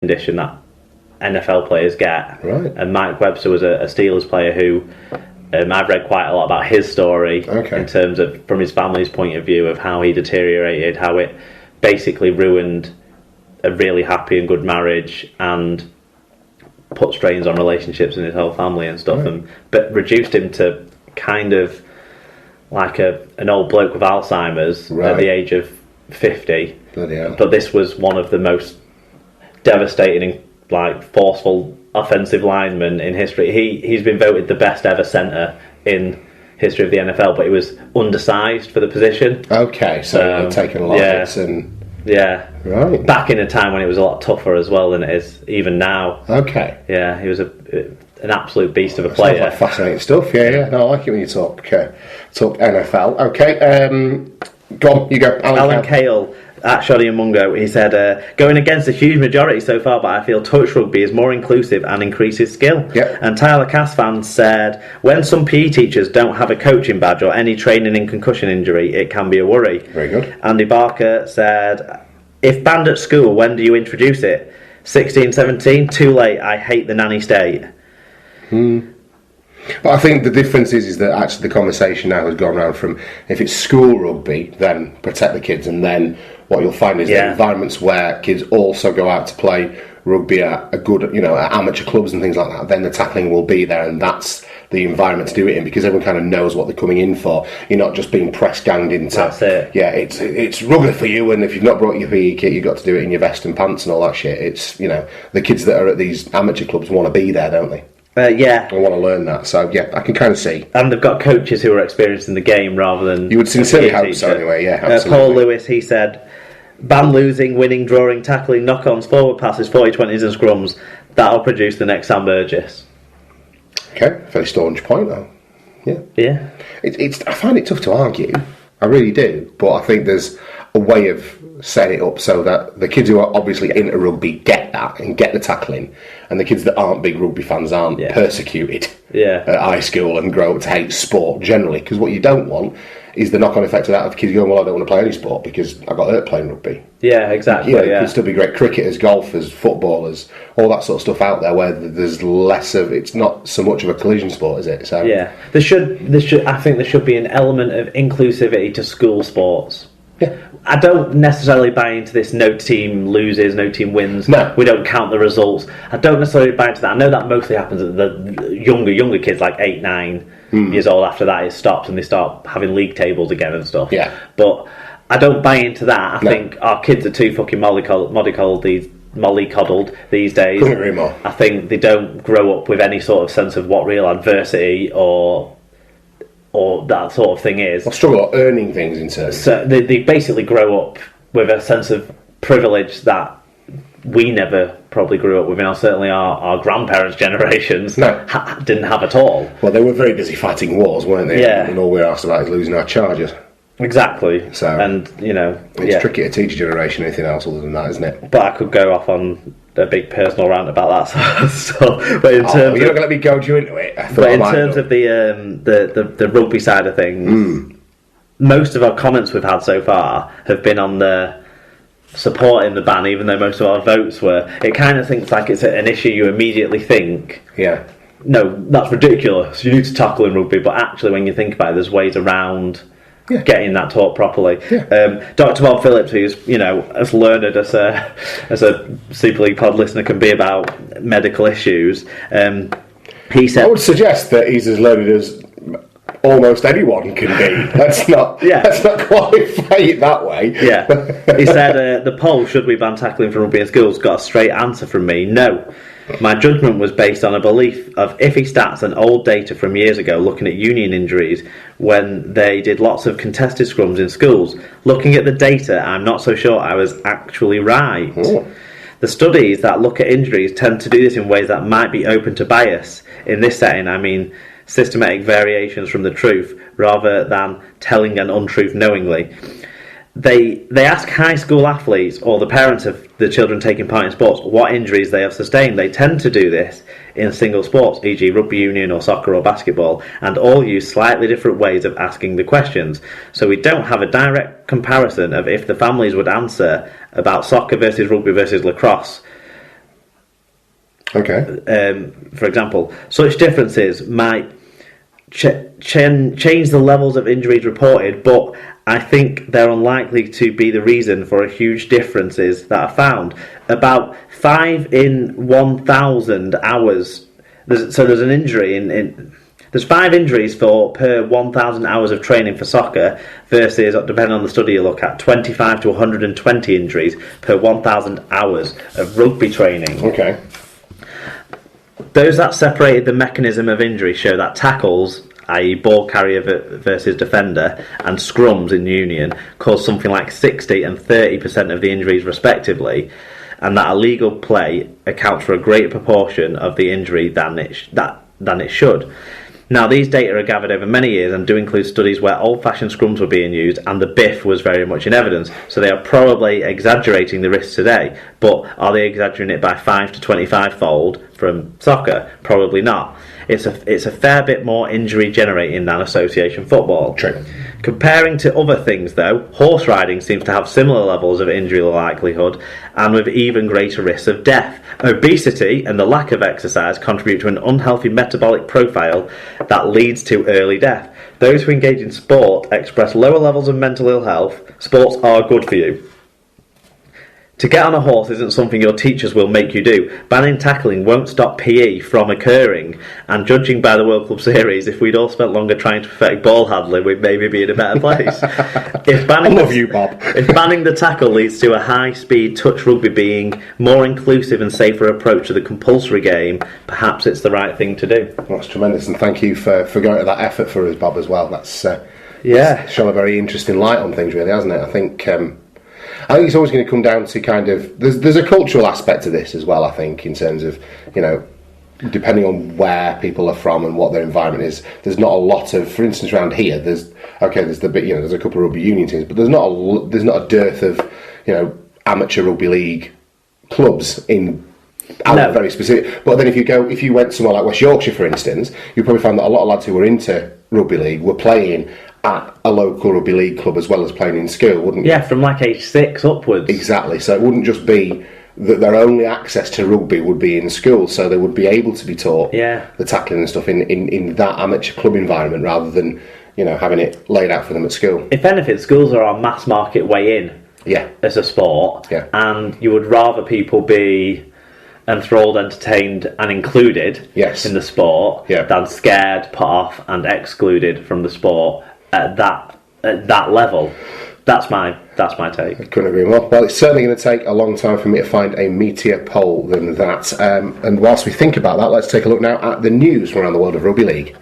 condition that NFL players get. Right. And Mike Webster was a Steelers player who I've read quite a lot about his story in terms of from his family's point of view of how he deteriorated, how it basically ruined a really happy and good marriage and put strains on relationships in his whole family and stuff, but reduced him to kind of like an old bloke with Alzheimer's at the age of 50. Bloody hell. But this was one of the most devastating, like forceful offensive linemen in history. He's been voted the best ever centre in history of the NFL, but he was undersized for the position. Okay, so he'd taken a lot of hits and... Yeah. Right. Back in a time when it was a lot tougher as well than it is even now. Okay. Yeah, he was an absolute beast of a player. Sounds like fascinating stuff. Yeah. No, I like it when you talk NFL. Okay. Go on, you go. Alan Cale at Shoddy and Mungo, he said, going against a huge majority so far, but I feel touch rugby is more inclusive and increases skill. Yep. And Tyler Casfan said, when some PE teachers don't have a coaching badge or any training in concussion injury, it can be a worry. Very good. Andy Barker said, if banned at school, when do you introduce it? 16, 17, too late, I hate the nanny state. But I think the difference is that actually the conversation now has gone around from if it's school rugby, then protect the kids, and then what you'll find is the environments where kids also go out to play rugby at a good, at amateur clubs and things like that, then the tackling will be there, and that's the environment to do it in, because everyone kind of knows what they're coming in for. You're not just being press ganged into. That's it. Yeah, it's rugby for you, and if you've not brought your PE kit, you've got to do it in your vest and pants and all that shit. It's the kids that are at these amateur clubs want to be there, don't they? Yeah. I want to learn that, so yeah, I can kind of see. And they've got coaches who are experienced in the game rather than... You would sincerely hope so anyway, yeah, absolutely. Paul Lewis, he said, ban losing, winning, drawing, tackling, knock-ons, forward passes, 40-20s and scrums. That'll produce the next Sam Burgess. Okay, very staunch point though. Yeah. I find it tough to argue. I really do, but I think there's a way of setting it up so that the kids who are obviously into rugby get that and get the tackling, and the kids that aren't big rugby fans aren't persecuted at high school and grow up to hate sport generally, because what you don't want is the knock-on effect of that of kids going, well, I don't want to play any sport because I got hurt playing rugby. Yeah, exactly. You could still be great cricketers, golfers, footballers, all that sort of stuff out there where there's less of, it's not so much of a collision sport, is it? So yeah, there should. I think there should be an element of inclusivity to school sports. Yeah. I don't necessarily buy into this no team loses, no team wins, no. We don't count the results. I don't necessarily buy into that. I know that mostly happens at the younger kids, like 8, 9 years old. After that it stops and they start having league tables again and stuff. Yeah. But I don't buy into that. I think our kids are too fucking mollycoddled these days. Couldn't agree more. I think they don't grow up with any sort of sense of what real adversity or that sort of thing is. I struggle at earning things in terms. So they basically grow up with a sense of privilege that we never probably grew up with, and certainly our grandparents' generations didn't have at all. Well, they were very busy fighting wars, weren't they? Yeah. And all we were asked about is losing our chargers. Exactly. So, and it's tricky to teach a generation anything else other than that, isn't it? But I could go off on a big personal rant about that sort of stuff. But you're not going to let me goad you into it. But in terms of the rugby side of things, most of our comments we've had so far have been on the supporting the ban, even though most of our votes were. It kind of thinks like it's an issue you immediately think, no, that's ridiculous, you need to tackle in rugby, but actually when you think about it, there's ways around getting that taught properly. Dr. Bob Phillips, who's as learned as a Super League pod listener can be about medical issues, he said, I would suggest that he's as learned as almost anyone can be. Let's not qualify it that way. He said the poll, should we ban tackling from rugby in schools, got a straight answer from me: no. My judgment was based on a belief of iffy stats and old data from years ago looking at union injuries when they did lots of contested scrums in schools. Looking at the data, I'm not so sure I was actually right. The studies that look at injuries tend to do this in ways that might be open to bias. In this setting, I mean systematic variations from the truth rather than telling an untruth knowingly. They ask high school athletes or the parents of the children taking part in sports what injuries they have sustained. They tend to do this in single sports, e.g. rugby union or soccer or basketball, and all use slightly different ways of asking the questions. So we don't have a direct comparison of if the families would answer about soccer versus rugby versus lacrosse Okay. For example, such differences might change the levels of injuries reported, but I think they're unlikely to be the reason for huge differences that are found. About 5 in 1,000 hours. There's an injury there's 5 injuries per 1,000 hours of training for soccer versus, depending on the study you look at, 25 to 120 injuries per 1,000 hours of rugby training. Okay. Those that separated the mechanism of injury show that tackles, i.e. ball carrier versus defender, and scrums in union cause something like 60 and 30% of the injuries respectively, and that illegal play accounts for a greater proportion of the injury than it should. Now, these data are gathered over many years and do include studies where old-fashioned scrums were being used and the biff was very much in evidence, so they are probably exaggerating the risks today. But are they exaggerating it by 5 to 25-fold from soccer? Probably not. It's a fair bit more injury generating than association football. True. Comparing to other things, though, horse riding seems to have similar levels of injury likelihood and with even greater risks of death. Obesity and the lack of exercise contribute to an unhealthy metabolic profile that leads to early death. Those who engage in sport express lower levels of mental ill health. Sports are good for you. To get on a horse isn't something your teachers will make you do. Banning tackling won't stop PE from occurring, and judging by the World Club Series, if we'd all spent longer trying to perfect ball handling, we'd maybe be in a better place. I love you, Bob. If banning the tackle leads to a high-speed touch rugby being more inclusive and safer approach to the compulsory game, perhaps it's the right thing to do. That's tremendous, and thank you for going to that effort for us, Bob, as well. That's shone a very interesting light on things, really, hasn't it? I think it's always going to come down to kind of there's a cultural aspect to this as well. I think in terms of depending on where people are from and what their environment is, there's not a lot of, for instance, around here. There's the bit there's a couple of rugby union teams, but there's not a dearth of amateur rugby league clubs in. No. Very specific. But then if you went somewhere like West Yorkshire, for instance, you probably find that a lot of lads who were into rugby league were playing at a local rugby league club as well as playing in school, wouldn't you? Yeah, from like age 6 upwards. Exactly. So it wouldn't just be that their only access to rugby would be in school, so they would be able to be taught the tackling and stuff in that amateur club environment rather than having it laid out for them at school. If anything, schools are our mass market way in as a sport, and you would rather people be enthralled, entertained and included in the sport than scared, put off and excluded from the sport at that level. That's my take. I couldn't agree more. Well, it's certainly going to take a long time for me to find a meatier poll than that. And whilst we think about that, let's take a look now at the news from around the world of rugby league.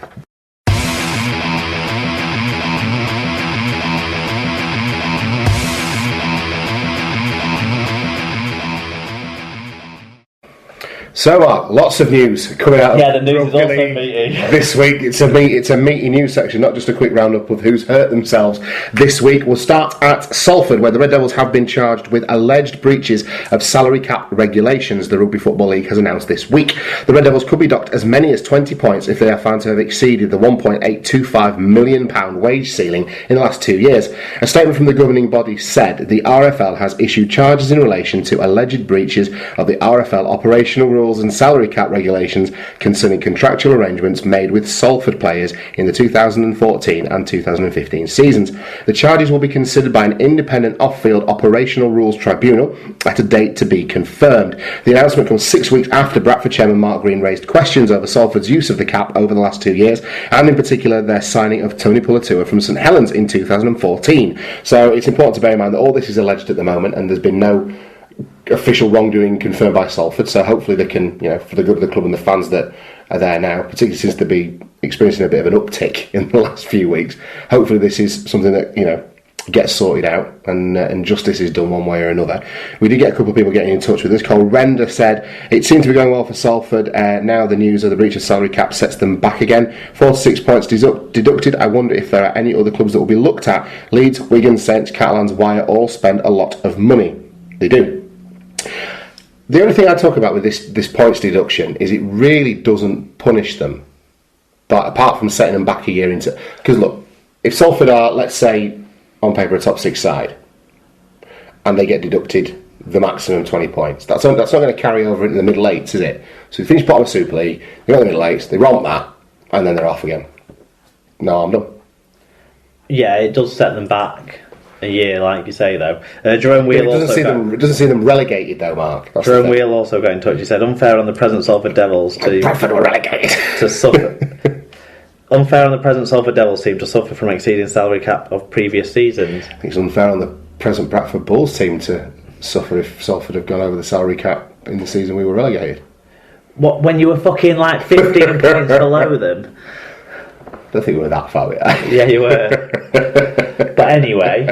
So, lots of news coming out of the news is also meaty. This week. It's a meaty news section, not just a quick roundup of who's hurt themselves this week. We'll start at Salford, where the Red Devils have been charged with alleged breaches of salary cap regulations, the Rugby Football League has announced this week. The Red Devils could be docked as many as 20 points if they are found to have exceeded the £1.825 million wage ceiling in the last 2 years. A statement from the governing body said the RFL has issued charges in relation to alleged breaches of the RFL operational rules and salary cap regulations concerning contractual arrangements made with Salford players in the 2014 and 2015 seasons. The charges will be considered by an independent off-field operational rules tribunal at a date to be confirmed. The announcement comes 6 weeks after Bradford chairman Mark Green raised questions over Salford's use of the cap over the last 2 years, and in particular their signing of Tony Pulatua from St Helens in 2014. So it's important to bear in mind that all this is alleged at the moment, and there's been no official wrongdoing confirmed by Salford, so hopefully they can, for the good of the club and the fans that are there now, particularly since they've been experiencing a bit of an uptick in the last few weeks, hopefully this is something that, gets sorted out and justice is done one way or another. We did get a couple of people getting in touch with us. Cole Render said, it seemed to be going well for Salford. Now the news of the breach of salary cap sets them back again. 4 to 6 points deducted. I wonder if there are any other clubs that will be looked at. Leeds, Wigan, Saints, Catalans, Wire all spend a lot of money. They do. The only thing I talk about with this points deduction is it really doesn't punish them, but apart from setting them back a year into... Because look, if Salford are, let's say, on paper a top 6 side, and they get deducted the maximum 20 points. That's not going to carry over into the middle eights, is it? So you finish bottom of Super League, they go to the middle eights, they romp that, and then they're off again. No, I'm done. Yeah, it does set them back a year, like you say, though. Jerome Wheel it doesn't see them relegated, though, Mark. That's Jerome Wheel also got in touch. He said, unfair on the present Salford Devils to relegated. to suffer. Unfair on the present Salford Devils team to suffer from exceeding salary cap of previous seasons. I think it's unfair on the present Bradford Bulls team to suffer if Salford have gone over the salary cap in the season we were relegated. What, when you were fucking like 15 points below them? I don't think we were that far yet. Yeah, you were. But anyway,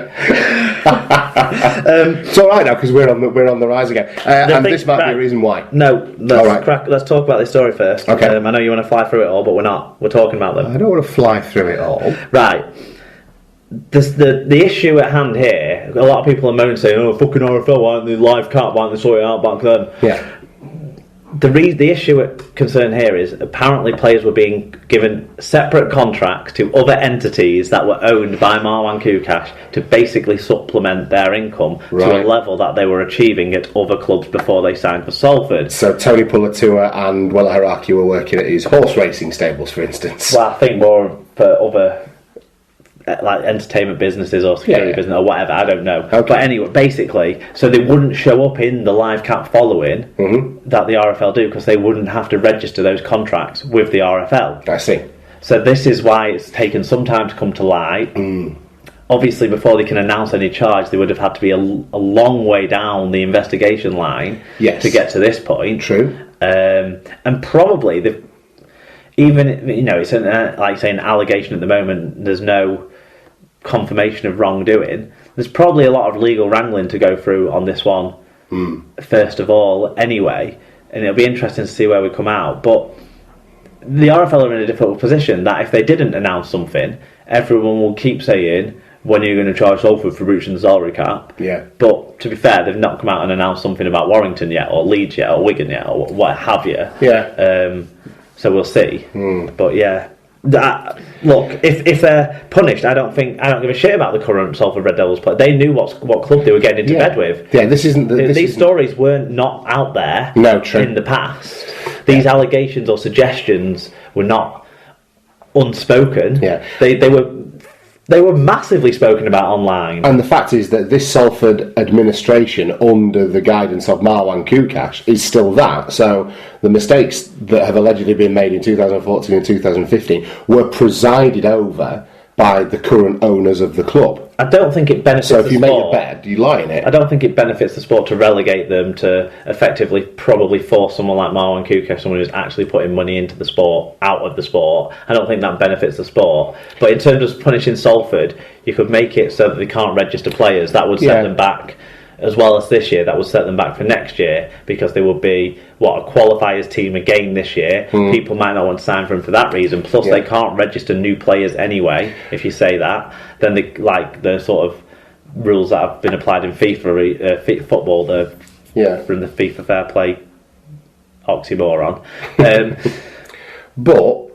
it's all right now because we're on the rise again, and this might be a reason why. No, let's talk about this story first. Okay. I know you want to fly through it all, but we're not. We're talking about them. I don't want to fly through it all. Right. The issue at hand here, a lot of people are moaning saying, "Oh, fucking RFL, why aren't they live cap? Why aren't they sorting it out back then?" Yeah. The issue at concern here is apparently players were being given separate contracts to other entities that were owned by Marwan Kukash to basically supplement their income to a level that they were achieving at other clubs before they signed for Salford. So Tony Pulatua and Wella Haraki were working at his horse racing stables, for instance. Well, I think more for other like entertainment businesses or security business or whatever, I don't know. Okay. But anyway, basically, so they wouldn't show up in the live cap following that the RFL do because they wouldn't have to register those contracts with the RFL. I see. So this is why it's taken some time to come to light. Obviously, before they can announce any charge, they would have had to be a long way down the investigation line to get to this point. True. And probably, even, you know, it's like say an allegation at the moment, there's no confirmation of wrongdoing. There's probably a lot of legal wrangling to go through on this one, first of all, anyway. And it'll be interesting to see where we come out. But the RFL are in a difficult position that if they didn't announce something, everyone will keep saying, when are you going to charge Salford for breaching the salary cap? Yeah. But to be fair, they've not come out and announced something about Warrington yet, or Leeds yet, or Wigan yet, or what have you. Yeah. So we'll see. But yeah. Look, if they're punished, I don't give a shit about the current Salford Red Devils player. They knew what club they were getting into bed with. Yeah, this isn't... These stories weren't not out there in the past. These allegations or suggestions were not unspoken. Yeah. They were massively spoken about online. And the fact is that this Salford administration, under the guidance of Marwan Kukash, is still that. So the mistakes that have allegedly been made in 2014 and 2015 were presided over by the current owners of the club. I don't think it benefits the sport. So if you make a bet, you lie in it. I don't think it benefits the sport to relegate them to effectively probably force someone like Marwan Kukash, someone who's actually putting money into the sport, out of the sport. I don't think that benefits the sport. But in terms of punishing Salford, you could make it so that they can't register players. That would set them back, as well as this year. That would set them back for next year because they would be a qualifiers team again this year. People might not want to sign for them for that reason. Plus, they can't register new players anyway. If you say that, then the sort of rules that have been applied in FIFA football, from the FIFA Fair Play oxymoron. But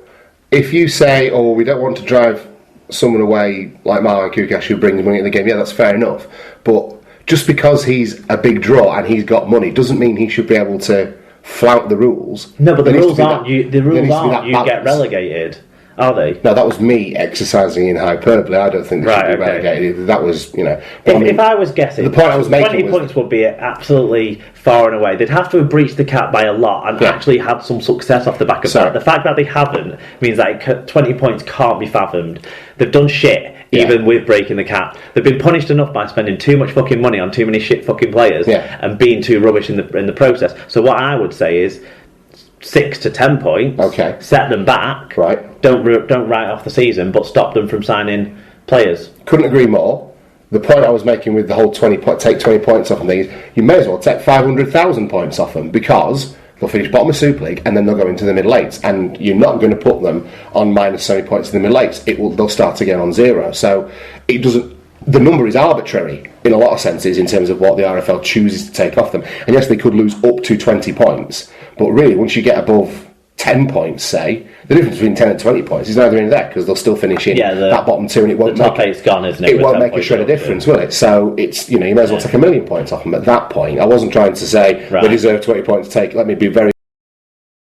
if you say, "Oh, we don't want to drive someone away like Marwan Kukash who brings money in the game," yeah, that's fair enough. But just because he's a big draw and he's got money doesn't mean he should be able to flout the rules. No, but the rules aren't you get relegated, are they? No, that was me exercising in hyperbole. I don't think they should be relegated. That was, If I was guessing, the point I was making 20 points would be absolutely far and away. They'd have to have breached the cap by a lot and actually had some success off the back of that. The fact that they haven't means that 20 points can't be fathomed. They've done shit. Even with breaking the cap, they've been punished enough by spending too much fucking money on too many shit fucking players and being too rubbish in the process. So what I would say is 6 to 10 points. Okay. Set them back. Right. Don't write off the season, but stop them from signing players. Couldn't agree more. The point I was making with the whole take 20 points off them thing is you may as well take 500,000 points off them because they'll finish bottom of Super League and then they'll go into the middle eights, and you're not going to put them on minus so many points in the middle eights. They'll start again on zero. So it doesn't. The number is arbitrary in a lot of senses in terms of what the RFL chooses to take off them. And yes, they could lose up to 20 points, but really once you get above 10 points, say, the difference between 10 and 20 points is neither in there because they'll still finish in that bottom two, and it won't the top eight's gone, isn't it? It won't make a shred of difference, will it? So it's, you know, you may as well take 1 million points off them at that point. I wasn't trying to say we deserve 20 points to take. Let me be very